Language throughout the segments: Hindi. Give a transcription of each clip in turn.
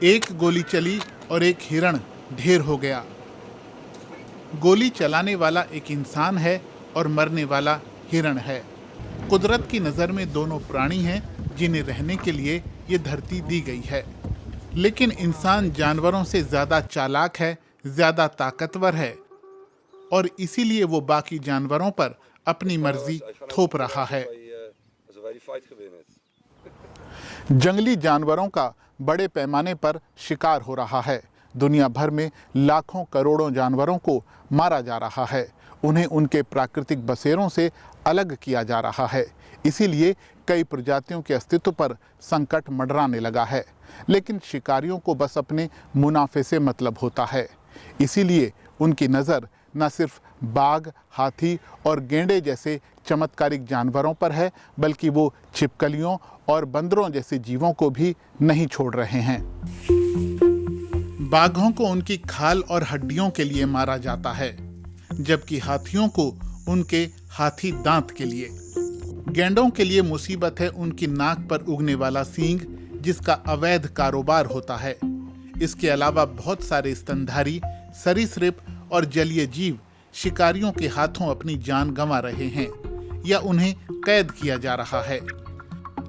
एक गोली चली और एक हिरण ढेर हो गया। गोली चलाने वाला एक इंसान है और मरने वाला हिरण है। कुदरत की नज़र में दोनों प्राणी हैं जिन्हें रहने के लिए ये धरती दी गई है। लेकिन इंसान जानवरों से ज़्यादा चालाक है, ज़्यादा ताकतवर है और इसीलिए वो बाकी जानवरों पर अपनी मर्जी थोप रहा है। जंगली जानवरों का बड़े पैमाने पर शिकार हो रहा है। दुनिया भर में लाखों करोड़ों जानवरों को मारा जा रहा है। उन्हें उनके प्राकृतिक बसेरों से अलग किया जा रहा है। इसीलिए कई प्रजातियों के अस्तित्व पर संकट मंडराने लगा है। लेकिन शिकारियों को बस अपने मुनाफे से मतलब होता है। इसीलिए उनकी नज़र न सिर्फ बाघ, हाथी और गेंडे जैसे चमत्कारिक जानवरों पर है, बल्कि वो छिपकलियों और बंदरों जैसे जीवों को भी नहीं छोड़ रहे हैं। बाघों को उनकी खाल और हड्डियों के लिए मारा जाता है, जबकि हाथियों को उनके हाथी दांत के लिए। गेंडों के लिए मुसीबत है उनकी नाक पर उगने वाला सींग, जिसका अवैध कारोबार होता है। इसके अलावा बहुत सारे स्तनधारी, सरीसृप और जलीय जीव शिकारियों के हाथों अपनी जान गंवा रहे हैं या उन्हें कैद किया जा रहा है।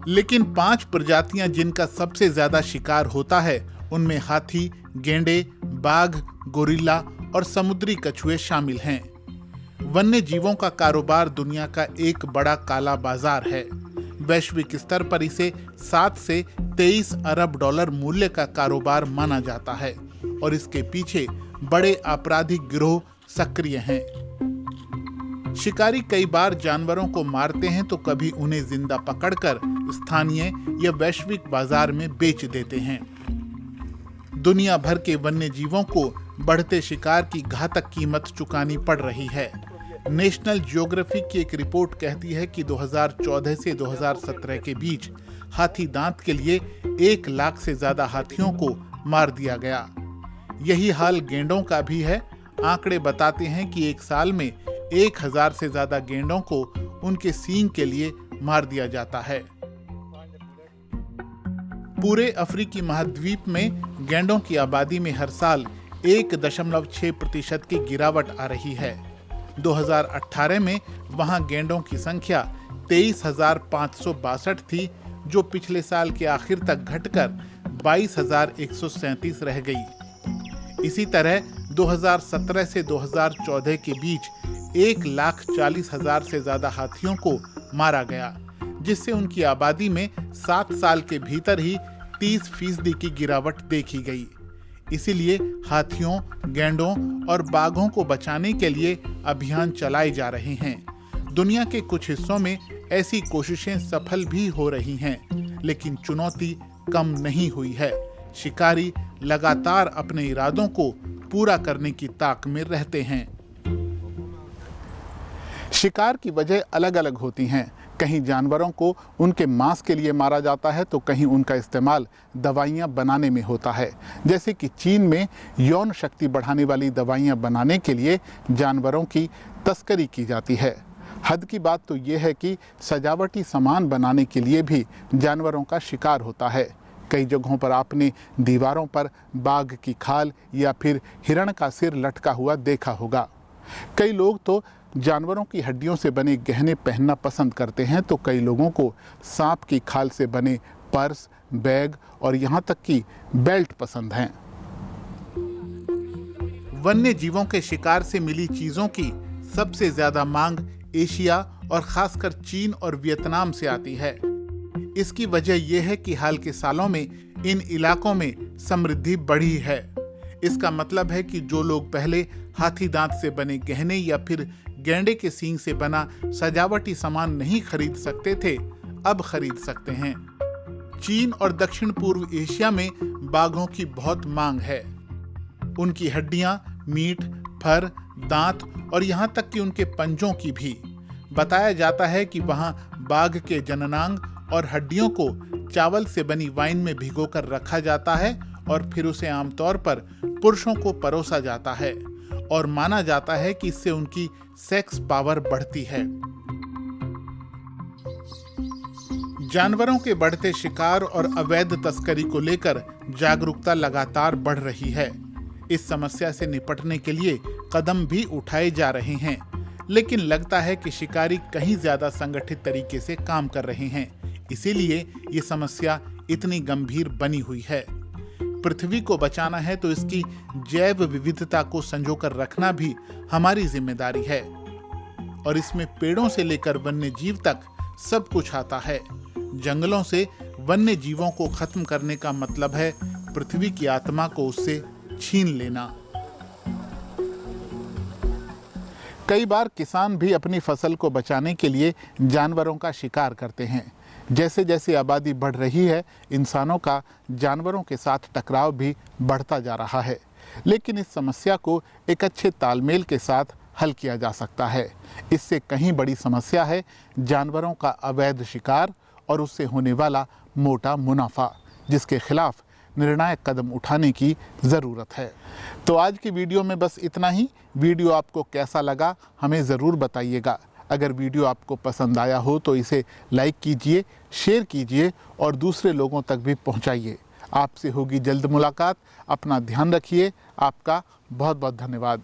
लेकिन 5 प्रजातियां जिनका सबसे ज्यादा शिकार होता है, उनमें हाथी, गेंडे, बाघ, गोरिल्ला और समुद्री कछुए शामिल हैं। वन्य जीवों का कारोबार दुनिया का एक बड़ा काला बाजार है। वैश्विक स्तर पर इसे 7 से 23 अरब डॉलर मूल्य का कारोबार माना जाता है और इसके पीछे बड़े आपराधिक गिरोह सक्रिय हैं। शिकारी कई बार जानवरों को मारते हैं तो कभी उन्हें जिंदा पकड़कर स्थानीय या वैश्विक बाजार में बेच देते हैं। दुनिया भर के वन्य जीवों को बढ़ते शिकार की घातक कीमत चुकानी पड़ रही है। नेशनल ज्योग्राफिक की एक रिपोर्ट कहती है कि 2014 से 2017 के बीच हाथी दांत के लिए 1 लाख से ज्यादा हाथियों को मार दिया गया। यही हाल गेंडों का भी है। आंकड़े बताते हैं कि एक साल में 1000 से ज्यादा गेंडों को उनके सींग के लिए मार दिया जाता है। पूरे अफ्रीकी महाद्वीप में गेंडों की आबादी में हर साल 1.6% की गिरावट आ रही है। 2018 में वहां गेंडों की संख्या 23,562 थी, जो पिछले साल के आखिर तक घटकर 22,137 रह गई। इसी तरह 2017 से 2014 के बीच 1,40,000 से ज्यादा हाथियों को मारा गया, जिससे उनकी आबादी में 7 साल के भीतर ही 30% की गिरावट देखी गई। इसीलिए हाथियों, गेंडों और बाघों को बचाने के लिए अभियान चलाए जा रहे हैं। दुनिया के कुछ हिस्सों में ऐसी कोशिशें सफल भी हो रही हैं, लेकिन चुनौती कम नहीं हुई है। शिकारी लगातार अपने इरादों को पूरा करने की ताक में रहते हैं। शिकार की वजह अलग अलग होती हैं। कहीं जानवरों को उनके मांस के लिए मारा जाता है तो कहीं उनका इस्तेमाल दवाइयां बनाने में होता है। जैसे कि चीन में यौन शक्ति बढ़ाने वाली दवाइयां बनाने के लिए जानवरों की तस्करी की जाती है। हद की बात तो ये है कि सजावटी सामान बनाने के लिए भी जानवरों का शिकार होता है। कई जगहों पर आपने दीवारों पर बाघ की खाल या फिर हिरण का सिर लटका हुआ देखा होगा। कई लोग तो जानवरों की हड्डियों से बने गहने पहनना पसंद करते हैं, तो कई लोगों को सांप की खाल से बने पर्स, बैग और यहाँ तक कि बेल्ट पसंद हैं। वन्य जीवों के शिकार से मिली चीजों की सबसे ज्यादा मांग एशिया और खासकर चीन और वियतनाम से आती है। इसकी वजह यह है कि हाल के सालों में इन इलाकों में समृद्धि बढ़ी है। इसका मतलब है कि जो लोग पहले हाथी दांत से बने गहने या फिर गेंडे के सींग से बना सजावटी सामान नहीं खरीद सकते थे, अब खरीद सकते हैं। चीन और दक्षिण पूर्व एशिया में बाघों की बहुत मांग है। उनकी हड्डियां, मीट, फर, दांत और यहां तक कि उनके पंजों की भी। बताया जाता है कि वहां बाघ के जननांग और हड्डियों को चावल से बनी वाइन में भिगोकर रखा जाता है और फिर उसे आमतौर पर पुरुषों को परोसा जाता है और माना जाता है कि इससे उनकी सेक्स पावर बढ़ती है। जानवरों के बढ़ते शिकार और अवैध तस्करी को लेकर जागरूकता लगातार बढ़ रही है। इस समस्या से निपटने के लिए कदम भी उठाए जा रहे हैं, लेकिन लगता है कि शिकारी कहीं ज्यादा संगठित तरीके से काम कर रहे हैं। इसीलिए ये समस्या इतनी गंभीर बनी हुई है। पृथ्वी को बचाना है तो इसकी जैव विविधता को संजोकर रखना भी हमारी जिम्मेदारी है, और इसमें पेड़ों से लेकर वन्य जीव तक सब कुछ आता है। जंगलों से वन्य जीवों को खत्म करने का मतलब है पृथ्वी की आत्मा को उससे छीन लेना। कई बार किसान भी अपनी फसल को बचाने के लिए जानवरों का शिकार करते हैं। जैसे जैसे आबादी बढ़ रही है, इंसानों का जानवरों के साथ टकराव भी बढ़ता जा रहा है। लेकिन इस समस्या को एक अच्छे तालमेल के साथ हल किया जा सकता है। इससे कहीं बड़ी समस्या है जानवरों का अवैध शिकार और उससे होने वाला मोटा मुनाफा, जिसके खिलाफ निर्णायक कदम उठाने की ज़रूरत है। तो आज की वीडियो में बस इतना ही। वीडियो आपको कैसा लगा हमें ज़रूर बताइएगा। अगर वीडियो आपको पसंद आया हो तो इसे लाइक कीजिए, शेयर कीजिए और दूसरे लोगों तक भी पहुंचाइए। आपसे होगी जल्द मुलाकात। अपना ध्यान रखिए। आपका बहुत बहुत धन्यवाद।